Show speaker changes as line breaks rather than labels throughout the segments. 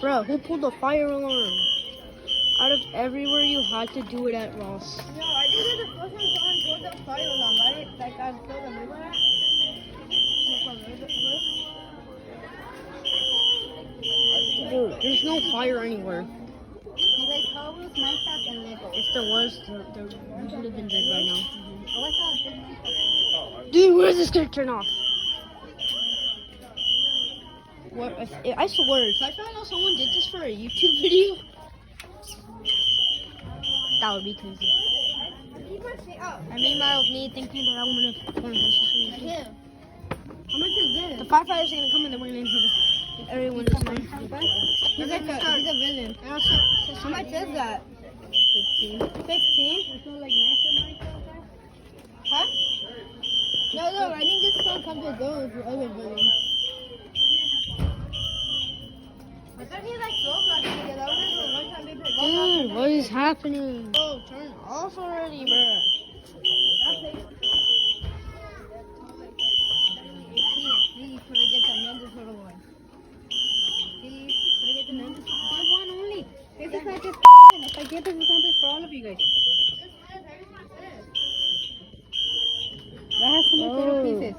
Bro, who pulled the fire alarm? Out of everywhere, you had to do it at Ross.
No, I did it the first time someone pulled the fire alarm, right? Like I saw the movie.
Dude, there's no fire anywhere.
Like Hot Wheels, Minecraft, and Lego.
If there was, there would have been dead right now.
Oh, I saw a big Minecraft.
Dude, where is this gonna turn off? What? I swear, if I found out someone did this for a YouTube video, that would be crazy. I made me thinking that I'm gonna porn this on YouTube.
Yeah. How much is this?
The firefighters are gonna come and then we're gonna intro everyone is fine.
He's a villain. How much is that?
15.
15? Huh? No, I think this song comes with those other villains. I thought he like Roblox because that was the one time they played Roblox.
Dude, what is happening? Oh, turn off already, bro.
Please, could I get the Ninja Turtle one? Please, could I get the Ninja Turtle one only? This is not just if I get this, it's gonna be for all of you guys. That has so much little pieces.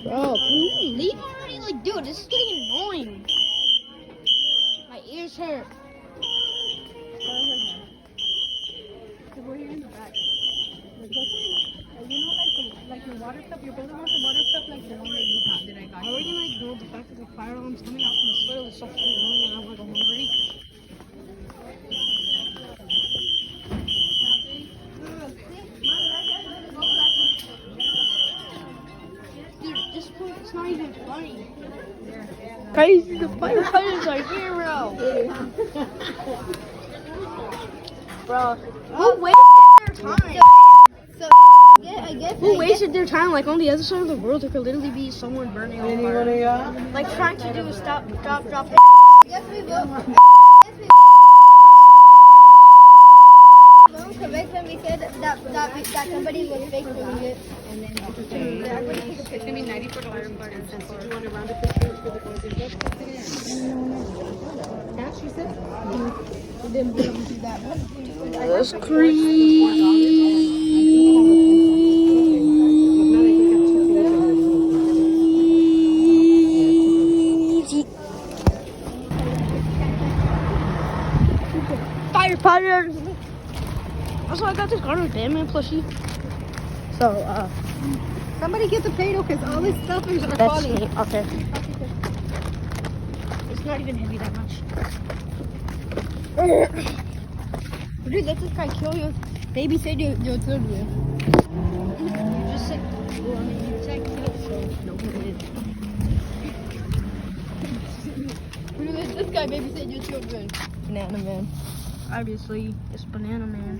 Bro, can you leave already? Like, dude, this is getting annoying. My ears hurt.
We're here in the back. You know, like the water cup, your brother wants a water cup like the one that you have that I got.
How are we gonna ignore the fact that the fire alarm's coming out from the soil is so fucking annoying and I'm like hungry? Dude, at this point, it's not even funny. Crazy, the firefighters are here, bro. Bro, who wasted their time?
So, I guess.
Who wasted their time? Like on the other side of the world, there could literally be someone burning on fire. Like trying to do a stop, drop.
Yes, we will. Correct when we said that somebody was fake doing it. And then it's gonna be $94 and cents. Do you want to round up the street for the closing book? That she said. And then we're gonna do that one.
That's crazy. Firefighters. Also, I got this Garden Batman plushie. So,
Somebody get the Play-Doh because all this stuff is
that's
falling.
me. Okay. It's not even heavy that much.
Dude, let this guy kill you. Baby said you'll kill you.
You just said, well, I mean, you said kill, so no, he didn't.
This guy, baby said you'll kill you.
Banana Man. Obviously, it's Banana Man.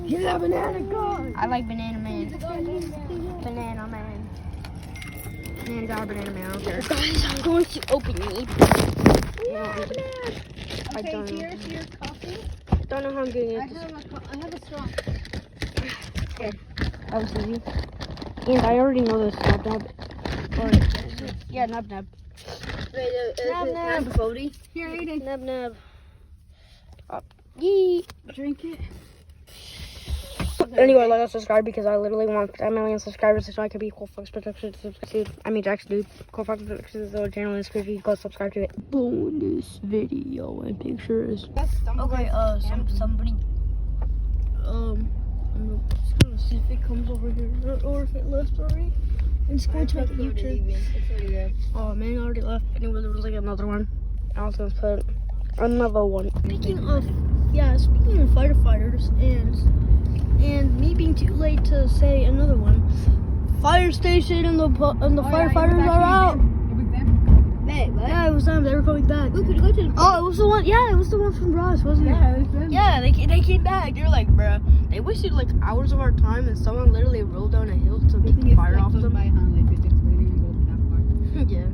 He's a banana guard.
I like Banana Man. Banana Man. Banana God, Banana Man. I don't care. Guys, I'm going to open these. I don't know.
Here's your coffee.
Don't know how I'm getting
I
it.
have a straw.
Okay. That was easy. And I already know this. Nub Nub. Or, yeah, Nub Nub. Nub Nub. Cody.
Here, eat it.
Nub Nub. Yeet.
Drink it.
Anyway, like and subscribe because I literally want 10 million subscribers so I can be Cool Fox Productions. I mean, Jack's dude. Cool Fox Productions is our channel and if you go subscribe to it. Bonus video and pictures. Okay, somebody. I'm just gonna see if it comes over here or if it left already. I'm just going to make a U-turn. Oh man, it already left. Anyway, there was like another one. I was gonna put another one. Speaking of firefighters and me being too late to say another one, fire station and the firefighters are out.
Wait, what?
Yeah, it was them. They were coming back.
We could go to the
Oh, it was the one. Yeah, it was the one from Ross, wasn't it?
Yeah, it was them.
Yeah, they came back. They're like, bruh, they wasted like hours of our time, and someone literally rolled down a hill to get the fire off them.
By, huh? Like, they're just waiting to go that far.
Yeah.